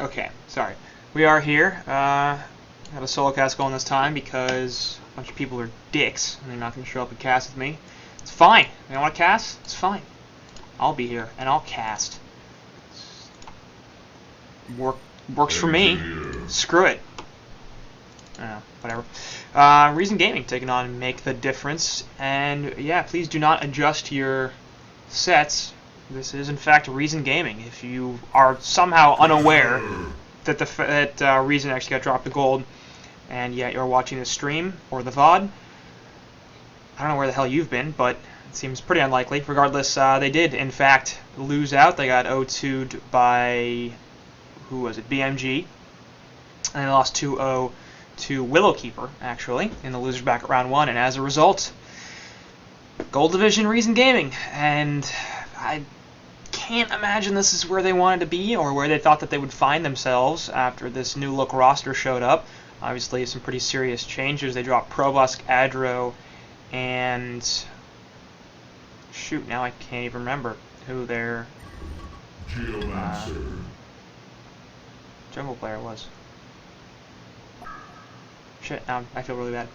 Okay, sorry. We are here. Have a solo cast going this time because a bunch of people are dicks and they're not going to show up and cast with me. It's fine. They don't want to cast? It's fine. I'll be here and I'll cast. Works for me. Screw it. Whatever. Reason Gaming taking on Make the Difference. And yeah, please do not adjust your sets. This is in fact Reason Gaming. If you are somehow unaware that Reason actually got dropped to gold, and yet you're watching the stream or the VOD, I don't know where the hell you've been, but it seems pretty unlikely. Regardless, they did in fact lose out. They got 0-2'd by, who was it, BMG, and they lost 2-0 to Willowkeeper, actually, in the losers back at round 1, and as a result, Gold Division Reason Gaming. And I can't imagine this is where they wanted to be or where they thought that they would find themselves after this new look roster showed up. Obviously some pretty serious changes. They dropped Probusk, Adro, and shoot, now I can't even remember who their jungle player was. Shit, now I feel really bad.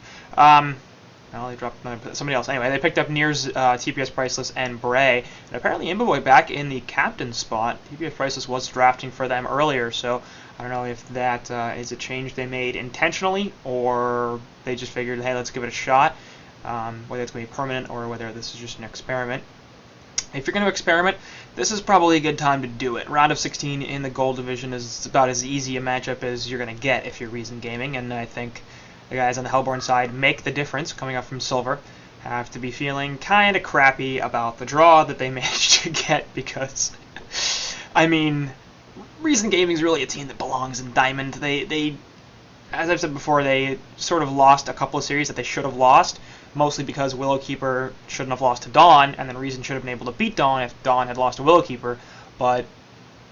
Well, they dropped somebody else. Anyway, they picked up Near's TPS Priceless and Bray. And apparently Imboboy back in the captain spot. TPS Priceless was drafting for them earlier, so I don't know if that is a change they made intentionally or they just figured, hey, let's give it a shot. Whether it's going to be permanent or whether this is just an experiment. If you're going to experiment, this is probably a good time to do it. Round of 16 in the Gold Division is about as easy a matchup as you're going to get if you're Reason Gaming, and I think the guys on the Hellborn side Make the Difference, coming up from Silver, have to be feeling kind of crappy about the draw that they managed to get because, I mean, Reason Gaming is really a team that belongs in Diamond. They, as I've said before, they sort of lost a couple of series that they should have lost, mostly because Willowkeeper shouldn't have lost to Dawn, and then Reason should have been able to beat Dawn if Dawn had lost to Willowkeeper, but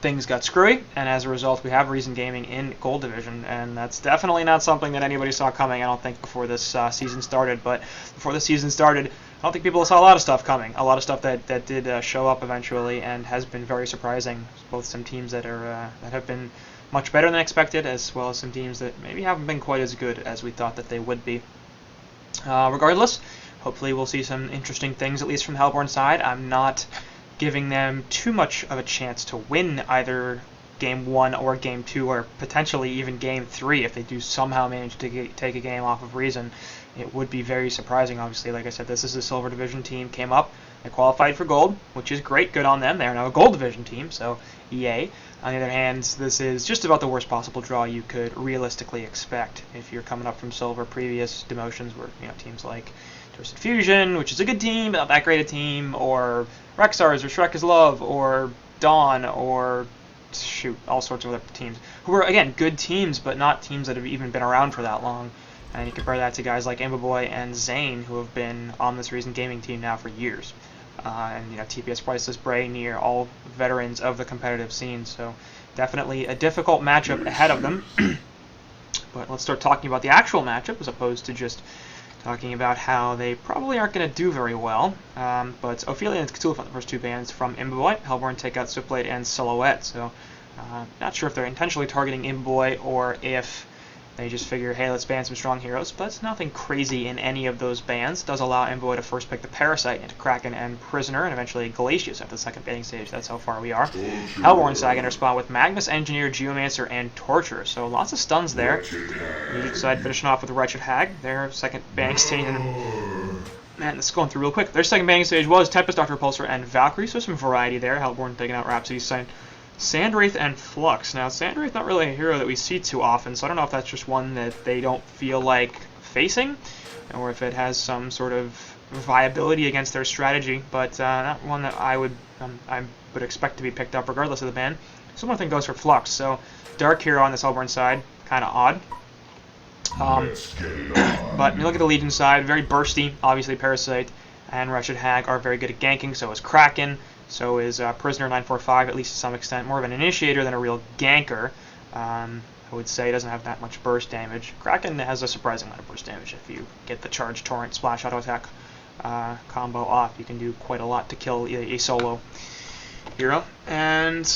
things got screwy, and as a result we have Reason Gaming in Gold Division, and that's definitely not something that anybody saw coming, I don't think, before this season started. But before the season started, I don't think people saw a lot of stuff coming, a lot of stuff that did show up eventually, and has been very surprising. Both some teams that are that have been much better than expected, as well as some teams that maybe haven't been quite as good as we thought that they would be. Regardless, hopefully we'll see some interesting things, at least from the Hellborn side. I'm not giving them too much of a chance to win either Game 1 or Game 2, or potentially even Game 3 if they do somehow manage to take a game off of Reason. It would be very surprising, obviously. Like I said, this is a Silver Division team, came up, they qualified for Gold, which is great, good on them. They're now a Gold Division team, so yay. On the other hand, this is just about the worst possible draw you could realistically expect if you're coming up from Silver. Previous demotions were, teams like Twisted Fusion, which is a good team, but not that great a team, or Rexars, or Shrek is Love, or Dawn, or shoot, all sorts of other teams who are, again, good teams, but not teams that have even been around for that long. And you compare that to guys like Imboboy and Zane, who have been on this Reason Gaming team now for years. And TPS Priceless, Bray, Near, all veterans of the competitive scene, so definitely a difficult matchup ahead of them. But let's start talking about the actual matchup as opposed to just talking about how they probably aren't going to do very well. But Ophelia and Cthulhu found the first two bans from Imboboy. Hellborn take out Switchblade and Silhouette, so not sure if they're intentionally targeting Imboboy or if they just figure, hey, let's ban some strong heroes, but it's nothing crazy in any of those bans. It does allow Imboboy to first pick the Parasite into Kraken and Prisoner, and eventually Glacius after the second banning stage. That's how far we are. Hellborn side in their spot with Magnus, Engineer, Geomancer, and Torture. So lots of stuns there. Music side finishing off with Wretched Hag, their second banning stage. Man, this is going through real quick. Their second banning stage was Tempest, Dr. Repulsor, and Valkyrie, so some variety there. Hellborn taking out Rhapsody's Sign, Sandwraith, and Flux. Now, Sandwraith not really a hero that we see too often, so I don't know if that's just one that they don't feel like facing, or if it has some sort of viability against their strategy, but not one that I would expect to be picked up regardless of the ban. Similar thing goes for Flux, so Dark Hero on this Hellborn side, kind of odd. But when you look at the Legion side, very bursty. Obviously Parasite and Wretched Hag are very good at ganking, so is Kraken, so is Prisoner 945, at least to some extent. More of an initiator than a real ganker. I would say doesn't have that much burst damage. Kraken has a surprising amount of burst damage. If you get the Charge Torrent Splash Auto Attack combo off, you can do quite a lot to kill a solo hero. And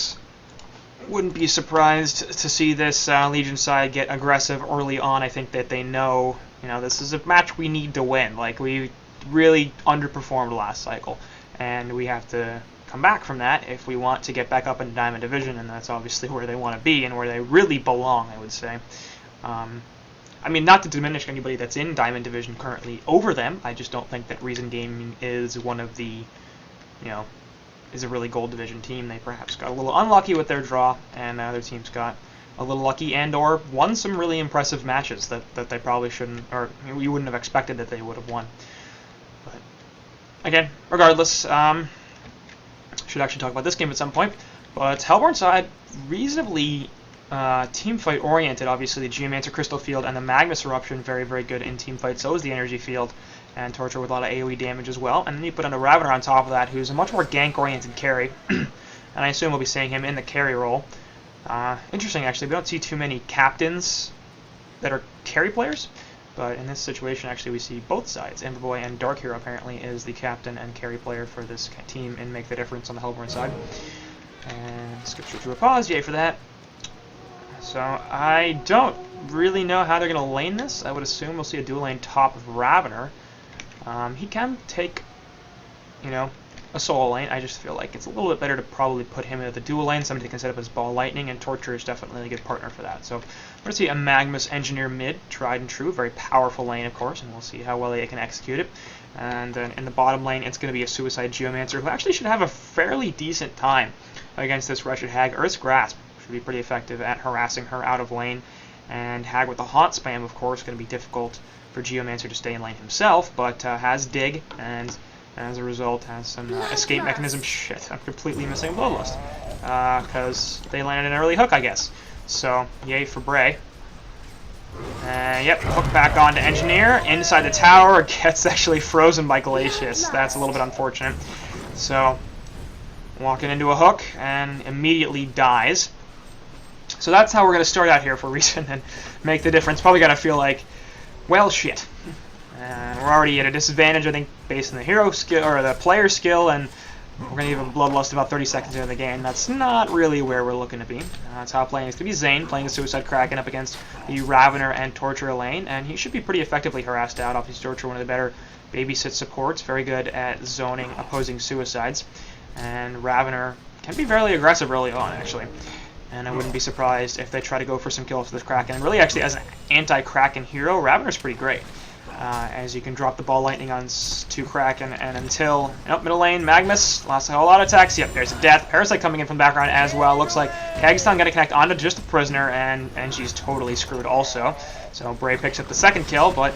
wouldn't be surprised to see this Legion side get aggressive early on. I think that they know, this is a match we need to win. Like, we really underperformed last cycle, and we have to come back from that if we want to get back up in Diamond Division, and that's obviously where they want to be and where they really belong, I would say. I mean, not to diminish anybody that's in Diamond Division currently over them. I just don't think that Reason Gaming is one of the, is a really Gold Division team. They perhaps got a little unlucky with their draw, and other teams got a little lucky and or won some really impressive matches that they probably shouldn't, or you wouldn't have expected that they would have won. But again, regardless, should actually talk about this game at some point. But HeLborn side, reasonably team fight oriented. Obviously, the Geomancer Crystal Field and the Magnus Eruption, very, very good in team fight. So is the Energy Field and Torture with a lot of AoE damage as well. And then you put on a Ravener on top of that, who's a much more gank-oriented carry. And I assume we'll be seeing him in the carry role. Interesting, actually. We don't see too many captains that are carry players. But in this situation, actually, we see both sides. Imberboy and Dark Hero, apparently, is the captain and carry player for this team and make the difference on the HeLborn side. And skip straight to a pause. Yay for that. So I don't really know how they're going to lane this. I would assume we'll see a dual lane top of Ravener. He can take, a solo lane. I just feel like it's a little bit better to probably put him into the dual lane, somebody that can set up his Ball Lightning, and Torture is definitely a good partner for that. So we're going to see a Magnus Engineer mid, tried and true, very powerful lane, of course, and we'll see how well they can execute it. And then in the bottom lane, it's going to be a Suicide Geomancer, who actually should have a fairly decent time against this Wretched Hag. Earth's Grasp should be pretty effective at harassing her out of lane, and Hag with the Haunt Spam, of course, going to be difficult for Geomancer to stay in lane himself, but has Dig, and as a result has some escape mechanism. Shit, I'm completely missing Bloodlust, because they landed an early hook, I guess. So, yay for Bray. Yep, hook back onto Engineer, inside the tower, gets actually frozen by Glacius. That's a little bit unfortunate. So, walking into a hook, and immediately dies. So that's how we're going to start out here for Reason and make the difference. Probably going to feel like, well, shit. We're already at a disadvantage, I think, based on the hero skill or the player skill, and we're going to give him Bloodlust about 30 seconds into the game. That's not really where we're looking to be. Top lane is going to be Zane playing the Suicide Kraken up against the Ravener and Torture lane, and he should be pretty effectively harassed out. Obviously, Torture, one of the better babysit supports, very good at zoning opposing suicides, and Ravener can be fairly aggressive early on, actually. And I wouldn't be surprised if they try to go for some kills with this Kraken. And really, actually, as an anti-Kraken hero, Ravener's pretty great. As you can drop the Ball Lightning on to Kraken, and until middle lane, Magnus lost a whole lot of attacks. Yep, there's a death. Parasite coming in from the background as well. Looks like Kazakhstan going to connect onto just a prisoner, and she's totally screwed also. So Bray picks up the second kill, but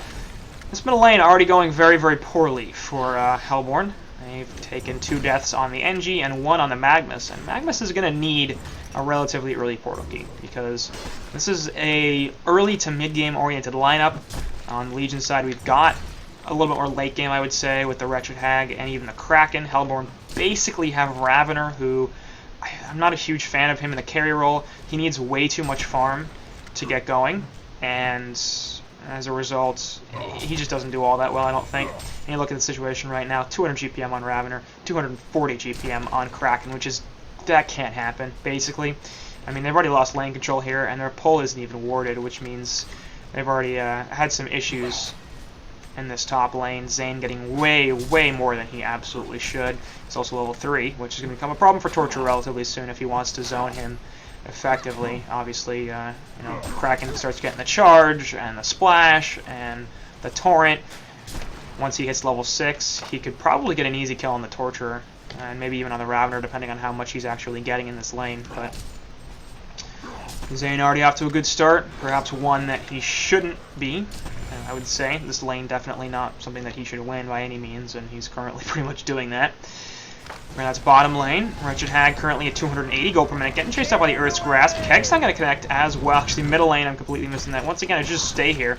this middle lane already going very, very poorly for HeLborn. They've taken 2 deaths on the NG and 1 on the Magnus, and Magnus is going to need a relatively early portal key because this is a early to mid game oriented lineup. On the Legion side, we've got a little bit more late game, I would say, with the Wretched Hag and even the Kraken. HeLborn basically have Ravener, who I'm not a huge fan of him in the carry role. He needs way too much farm to get going, and as a result, he just doesn't do all that well, I don't think. And you look at the situation right now, 200 GPM on Ravener, 240 GPM on Kraken, which is, that can't happen, basically. I mean, they've already lost lane control here, and their pull isn't even warded, which means they've already had some issues in this top lane. Zane getting way, way more than he absolutely should. He's also level 3, which is going to become a problem for Torture relatively soon if he wants to zone him effectively. Obviously, Kraken starts getting the charge and the splash and the torrent. Once he hits level 6, he could probably get an easy kill on the Torturer, and maybe even on the Ravener, depending on how much he's actually getting in this lane. But Zane already off to a good start, perhaps one that he shouldn't be, I would say. This lane definitely not something that he should win by any means, and he's currently pretty much doing that. And that's bottom lane. Wretched Hag currently at 280 gold per minute, getting chased out by the Earth's Grasp. Keg's not going to connect as well. Actually, middle lane, I'm completely missing that. Once again, I just stay here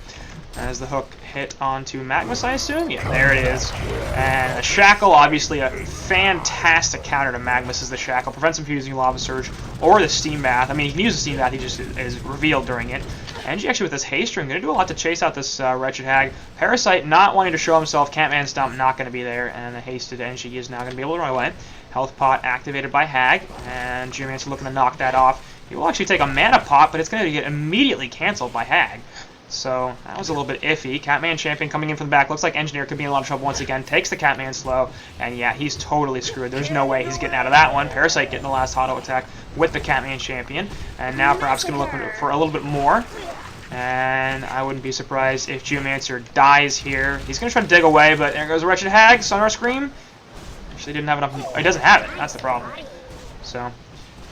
as the hook hit onto Magnus, I assume? Yeah, there it is. And the Shackle, obviously a fantastic counter to Magnus, is the Shackle. Prevents him from using Lava Surge or the Steam Bath. I mean, he can use the Steam Bath, he just is revealed during it. Engie actually with this haste ring, going to do a lot to chase out this Wretched Hag. Parasite not wanting to show himself, Catman Stomp not going to be there, and the hasted Engie is now going to be able to run away. Health Pot activated by Hag, and Geomancer looking to knock that off. He will actually take a mana pot, but it's going to get immediately canceled by Hag. So that was a little bit iffy. Catman Champion coming in from the back. Looks like Engineer could be in a lot of trouble once again. Takes the Catman slow, and yeah, he's totally screwed. There's no way he's getting out of that one. Parasite getting the last auto attack with the Catman Champion, and now perhaps going to look for a little bit more. And I wouldn't be surprised if Geomancer dies here. He's going to try to dig away, but there goes a Wretched Hag. Sonar Scream. Actually didn't have enough. He doesn't have it. That's the problem. So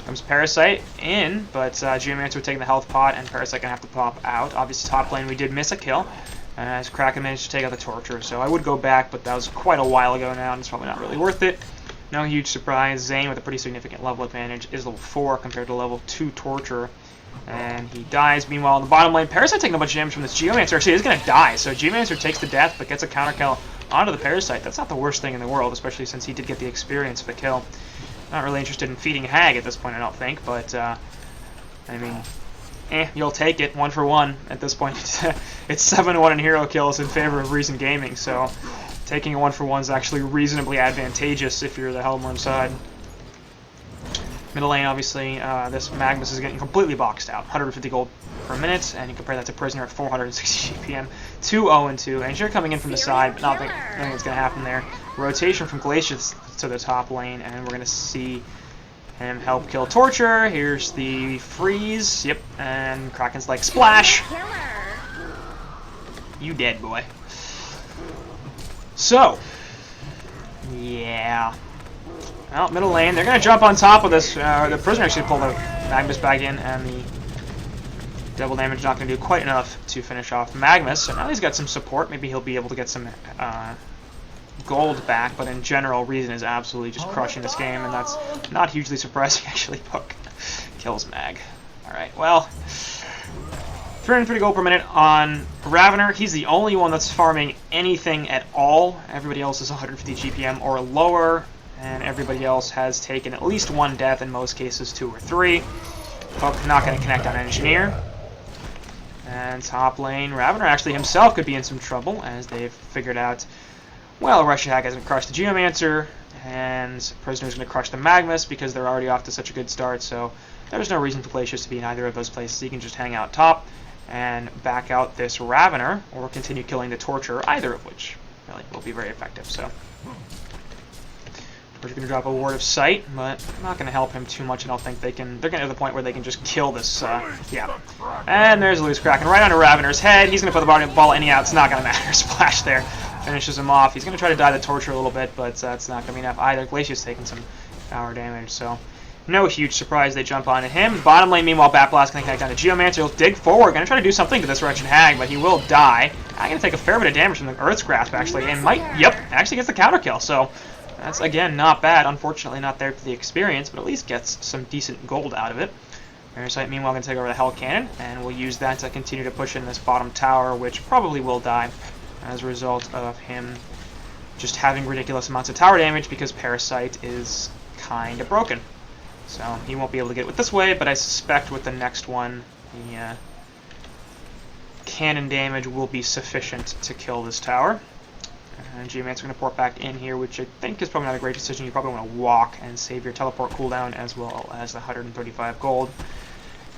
comes Parasite in, but Geomancer taking the health pot, and Parasite going to have to pop out. Obviously, top lane we did miss a kill, as Kraken managed to take out the Torture. So I would go back, but that was quite a while ago now, and it's probably not really worth it. No huge surprise. Zane with a pretty significant level advantage is level 4 compared to level 2 Torture. And he dies. Meanwhile, in the bottom lane, Parasite taking a bunch of damage from this Geomancer. Actually, he's going to die. So Geomancer takes the death, but gets a counter kill onto the Parasite. That's not the worst thing in the world, especially since he did get the experience of the kill. Not really interested in feeding Hag at this point, I don't think. But, I mean, you'll take it 1 for 1 at this point. It's 7-1 in hero kills in favor of Reason Gaming. So taking a 1 for 1 is actually reasonably advantageous if you're the Helmworm side. Middle lane, obviously, this Magnus is getting completely boxed out. 150 gold per minute, and you compare that to Prisoner at 460 GPM. 2-0-2. Engineer coming in from the side, but nothing that's going to happen there. Rotation from Glacius to the top lane, and we're going to see him help kill Torture. Here's the freeze. Yep, and Kraken's like, splash! You dead, boy. So, yeah. Well, middle lane, they're going to jump on top of this. The Prisoner actually pulled the Magnus back in, and the double damage not going to do quite enough to finish off Magnus. So now he's got some support. Maybe he'll be able to get some gold back, but in general, Reason is absolutely just crushing this game, and that's not hugely surprising, actually. Puck kills Mag. Alright, well, 330 gold per minute on Ravener. He's the only one that's farming anything at all. Everybody else is 150 GPM or lower. And everybody else has taken at least 1 death, in most cases 2 or 3. Puck not going to connect on Engineer. And top lane, Ravener actually himself could be in some trouble, as they've figured out, well, Wretched Hag hasn't crushed the Geomancer, and Prisoner's going to crush the Magnus because they're already off to such a good start, so there's no reason for Glacius to be in either of those places. He can just hang out top and back out this Ravener, or continue killing the Torture, either of which really will be very effective. So we're going to drop a Ward of Sight, but not going to help him too much. I don't think they can. They're getting to the point where they can just kill this. Yeah. And there's a loose Kraken right onto Ravener's head. He's going to put the ball in. Yeah, it's not going to matter. Splash there. Finishes him off. He's going to try to die the Torture a little bit, but it's not going to be enough either. Glacius taking some power damage, so no huge surprise they jump onto him. Bottom lane, meanwhile, Backblast going to connect down to Geomancer. He'll dig forward. Going to try to do something to this Wretched Hag, but he will die. I'm going to take a fair bit of damage from the Earth's Grasp, actually, and might, yep, actually gets the counter kill, so that's, again, not bad. Unfortunately, not there for the experience, but at least gets some decent gold out of it. Parasite, meanwhile, going to take over the Hell Cannon, and we'll use that to continue to push in this bottom tower, which probably will die as a result of him just having ridiculous amounts of tower damage because Parasite is kind of broken. So he won't be able to get it with this way, but I suspect with the next one, the cannon damage will be sufficient to kill this tower. And Geomancer going to port back in here, which I think is probably not a great decision. You probably want to walk and save your teleport cooldown as well as the 135 gold.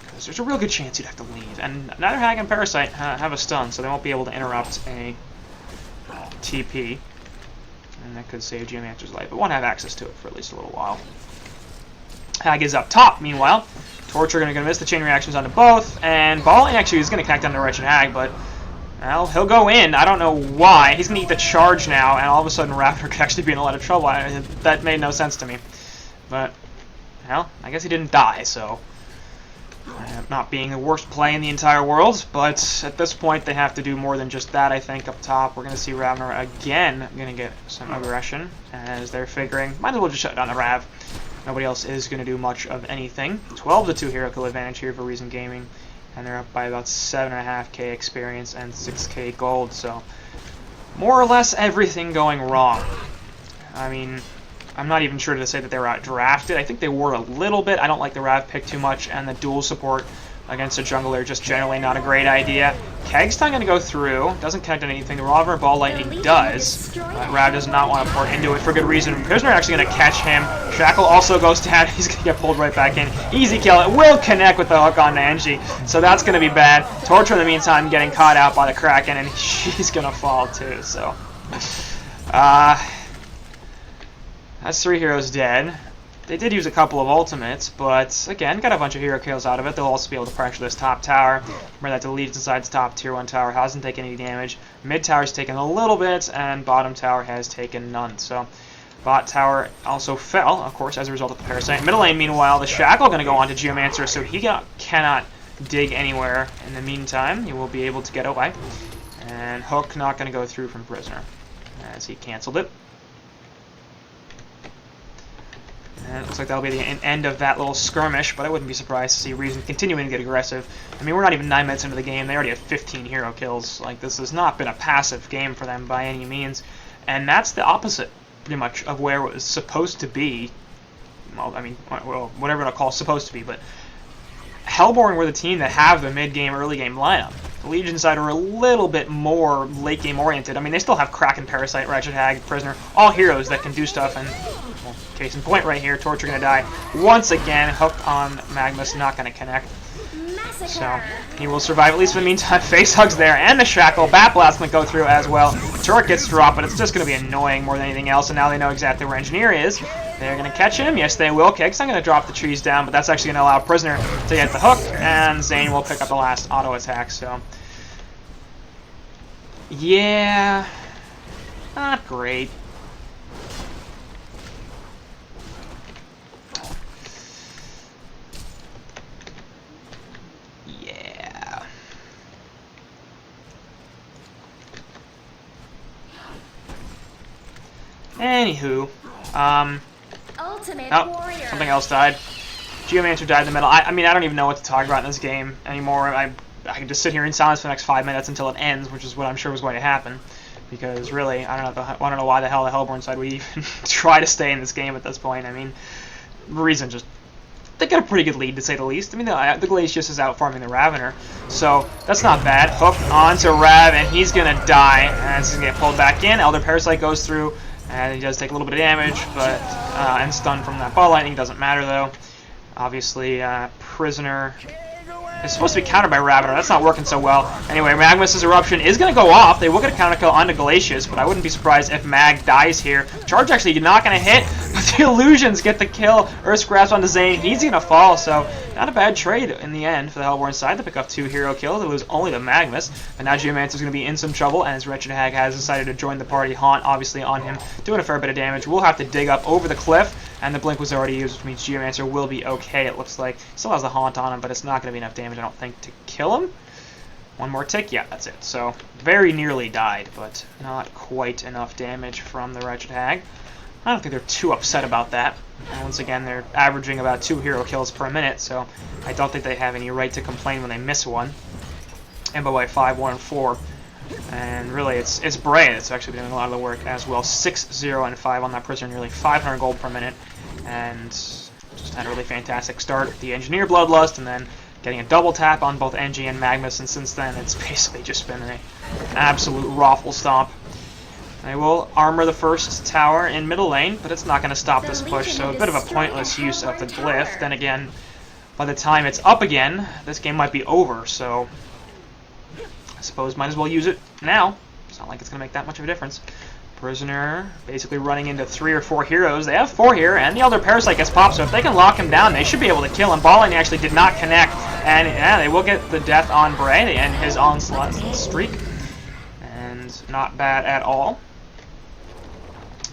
Because there's a real good chance you'd have to leave. And neither Hag and Parasite have a stun, so they won't be able to interrupt a TP. And that could save Geomancer's life, but won't have access to it for at least a little while. Hag is up top, meanwhile. Torture going to miss the chain reactions onto both, and Balling actually is going to connect on the Wretched Hag, but well, he'll go in. I don't know why. He's going to eat the charge now, and all of a sudden Ravener could actually be in a lot of trouble. That made no sense to me. But, well, I guess he didn't die, so not being the worst play in the entire world, but at this point they have to do more than just that, I think, up top. We're going to see Ravener again going to get some aggression, as they're figuring, might as well just shut down the Rav. Nobody else is going to do much of anything. 12-2 hero kill advantage here for Reason Gaming, and they're up by about 7.5k experience and 6k gold, so more or less everything going wrong. I mean, I'm not even sure to say that they were outdrafted. I think they were a little bit. I don't like the Rav pick too much, and the dual support against a jungler just generally not a great idea. Keg's not going to go through. Doesn't connect on anything. The Revolver Ball Lightning does. Rav does not want to pour into it for good reason. Prisoner actually going to catch him. Shackle also goes down. He's going to get pulled right back in. Easy kill. It will connect with the hook on Angie, so that's going to be bad. Torture in the meantime getting caught out by the Kraken, and she's going to fall too. So, that's 3 heroes dead. They did use a couple of ultimates, but again, got a bunch of hero kills out of it. They'll also be able to pressure this top tower. Remember that deletes inside the top tier 1 tower hasn't taken any damage. Mid tower's taken a little bit, and bottom tower has taken none. So bot tower also fell, of course, as a result of the Parasite. Middle lane, meanwhile, the Shackle going to go on to Geomancer, so he cannot dig anywhere. In the meantime, he will be able to get away. And Hook not going to go through from Prisoner, as he canceled it. And it looks like that'll be the end of that little skirmish, but I wouldn't be surprised to see Reason continuing to get aggressive. I mean, we're not even 9 minutes into the game. They already have 15 hero kills. Like, this has not been a passive game for them by any means. And that's the opposite, pretty much, of where it was supposed to be. Well, I mean, well, whatever I'll call it supposed to be, but Hellborn were the team that have the mid-game, early-game lineup. The Legion side are a little bit more late-game oriented. I mean, they still have Kraken, Parasite, Wretched Hag, Prisoner, all heroes that can do stuff, and, well, case in point right here, Torture going to die once again. Hook on Magnus, not going to connect. So, he will survive, at least for the meantime. Face Hug's there, and the Shackle. Bat Blast going to go through as well. Turret gets dropped, but it's just going to be annoying more than anything else, and now they know exactly where Engineer is. They're going to catch him. Yes, they will. Keg's not going to drop the trees down, but that's actually going to allow Prisoner to get the hook, and Zane will pick up the last auto attack. So, yeah, not great. Yeah. Anywho. Something else died. Geomancer died in the middle. I mean, I don't even know what to talk about in this game anymore. I can just sit here in silence for the next 5 minutes until it ends, which is what I'm sure was going to happen. Because really, I don't know why the hell the Hellborn side would even try to stay in this game at this point. I mean, Reason just, they got a pretty good lead, to say the least. I mean, the Glacius is out farming the Ravener, so that's not bad. Hook onto Rav, and he's going to die, and he's going to get pulled back in. Elder Parasite goes through, and he does take a little bit of damage, but and stun from that ball lightning doesn't matter though. Obviously, Prisoner is supposed to be countered by Ravener. That's not working so well. Anyway, Magnus' Eruption is going to go off. They will get a counter kill onto Glacius, but I wouldn't be surprised if Mag dies here. Charge actually not going to hit, but the Illusions get the kill. Earth's Grasp onto Zane. He's going to fall, so not a bad trade in the end for the Hellborn side. They pick up 2 hero kills. They lose only to Magnus, but now Geomancer's going to be in some trouble, and his Wretched Hag has decided to join the party. HoN obviously on him, doing a fair bit of damage. We'll have to dig up over the cliff, and the Blink was already used, which means Geomancer will be okay, it looks like. Still has the Haunt on him, but it's not going to be enough damage, I don't think, to kill him. One more tick, yeah, that's it. So, very nearly died, but not quite enough damage from the Wretched Hag. I don't think they're too upset about that. And once again, they're averaging about 2 hero kills per minute, so I don't think they have any right to complain when they miss one. And by 5, 1, and 4. And really, it's Bray that's actually doing a lot of the work as well. 6, 0, and 5 on that Prisoner, nearly 500 gold per minute. And just had a really fantastic start. The Engineer Bloodlust, and then getting a double tap on both Engie and Magnus, and since then it's basically just been an absolute raffle stomp. They will armor the first tower in middle lane, but it's not going to stop this push, so a bit of a pointless use of the glyph. Then again, by the time it's up again, this game might be over, so I suppose might as well use it now. It's not like it's going to make that much of a difference. Prisoner basically running into 3 or 4 heroes. They have 4 here, and the Elder Parasite gets popped, so if they can lock him down, they should be able to kill him. Balling actually did not connect, and yeah, they will get the death on Bray. They end his onslaught streak, and not bad at all.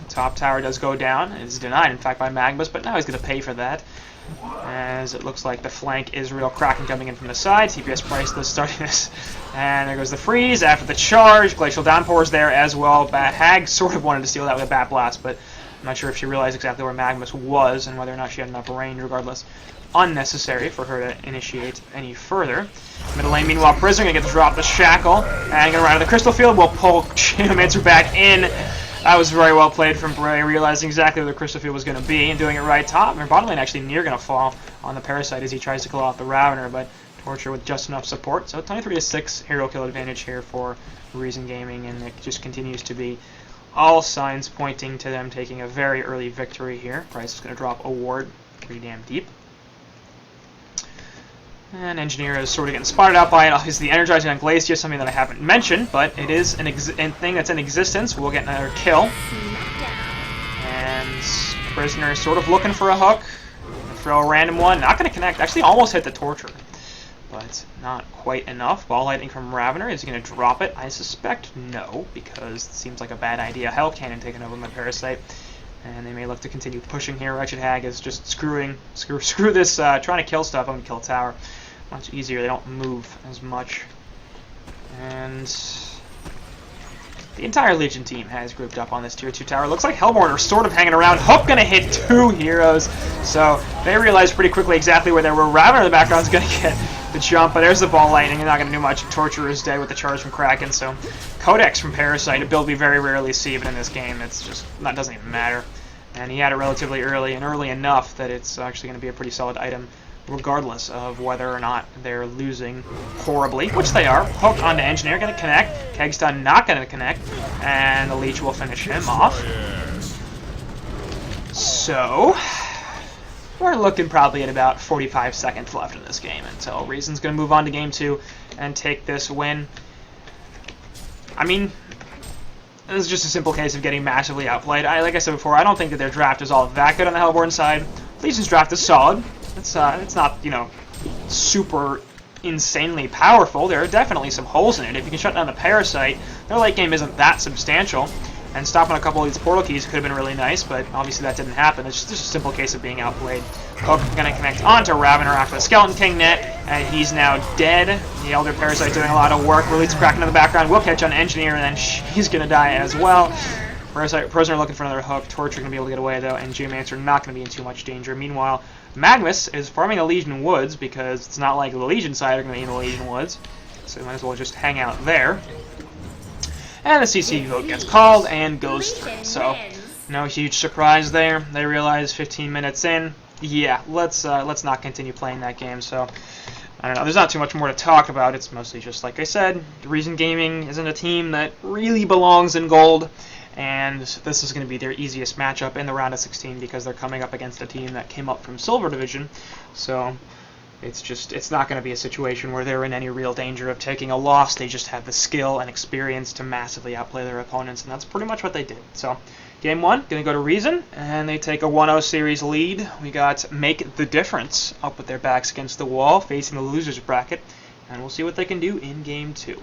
Top tower does go down. It's denied, in fact, by Magnus, but now he's going to pay for that, as it looks like the flank is real. Kraken coming in from the side. TPS Priceless starting this. And there goes the freeze after the charge. Glacial Downpour's there as well. Hag sort of wanted to steal that with a Bat Blast, but I'm not sure if she realized exactly where Magnus was and whether or not she had enough range. Regardless, unnecessary for her to initiate any further. Middle lane, meanwhile, Prisoner going to get to drop the Shackle. And going to run to the Crystal Field. We'll pull Geomancer back in. That was very well played from Bray, realizing exactly where the crystal field was going to be and doing it right. Top or bottom lane actually near going to fall on the Parasite as he tries to kill off the Ravener, but Torture with just enough support. So 23-6 hero kill advantage here for Reason Gaming, and it just continues to be all signs pointing to them taking a very early victory here. Price is going to drop a ward pretty damn deep. And Engineer is sort of getting spotted out by it. Is the Energizing on Glacier, something that I haven't mentioned, but it is an thing that's in existence. We'll get another kill. And Prisoner is sort of looking for a hook. Throw a random one. Not going to connect. Actually almost hit the Torture, but not quite enough. Ball Lightning from Ravener. Is he going to drop it? I suspect no, because it seems like a bad idea. Hell Cannon taking over my Parasite. And they may look to continue pushing here. Wretched Hag is just screw this, trying to kill stuff. I'm going to kill tower. Much easier. They don't move as much. And the entire Legion team has grouped up on this tier 2 tower. Looks like Hellborn are sort of hanging around. Hook going to hit 2 heroes. So they realize pretty quickly exactly where they were. Ravener in the background is going to get the jump, but there's the Ball Lightning. They're not going to do much. Torture is dead with the charge from Kraken. So Codex from Parasite, a build we very rarely see, but in this game, it's just, that doesn't even matter. And he had it relatively early, and early enough that it's actually going to be a pretty solid item, regardless of whether or not they're losing horribly, which they are. Hook onto Engineer, going to connect. Kegstun not going to connect, and the Leech will finish him off. So we're looking probably at about 45 seconds left in this game until Reason's going to move on to game 2 and take this win. I mean, this is just a simple case of getting massively outplayed. Like I said before, I don't think that their draft is all that good on the Hellborn side. Legion's draft is solid. It's not, you know, super insanely powerful. There are definitely some holes in it. If you can shut down the Parasite, their late game isn't that substantial. And stopping a couple of these portal keys could have been really nice, but obviously that didn't happen. It's just a simple case of being outplayed. Hook going to connect onto Ravener after the Skeleton King net, and he's now dead. The Elder Parasite doing a lot of work. Release Kraken in the background. Will catch on Engineer, and then he's going to die as well. Prisoner looking for another hook. Torture going to be able to get away, though, and Geomancer not going to be in too much danger. Meanwhile, Magnus is farming the Legion Woods, because it's not like the Legion side are going to be in the Legion Woods, so they might as well just hang out there. And the CC vote gets called and goes through. So no huge surprise there. They realize 15 minutes in, yeah, let's not continue playing that game. So I don't know. There's not too much more to talk about. It's mostly just like I said. Reason Gaming isn't a team that really belongs in gold, and this is going to be their easiest matchup in the round of 16 because they're coming up against a team that came up from Silver Division. So it's not going to be a situation where they're in any real danger of taking a loss. They just have the skill and experience to massively outplay their opponents, and that's pretty much what they did. So, game 1, going to go to Reason, and they take a 1-0 series lead. We got Make the Difference up with their backs against the wall, facing the loser's bracket, and we'll see what they can do in game 2.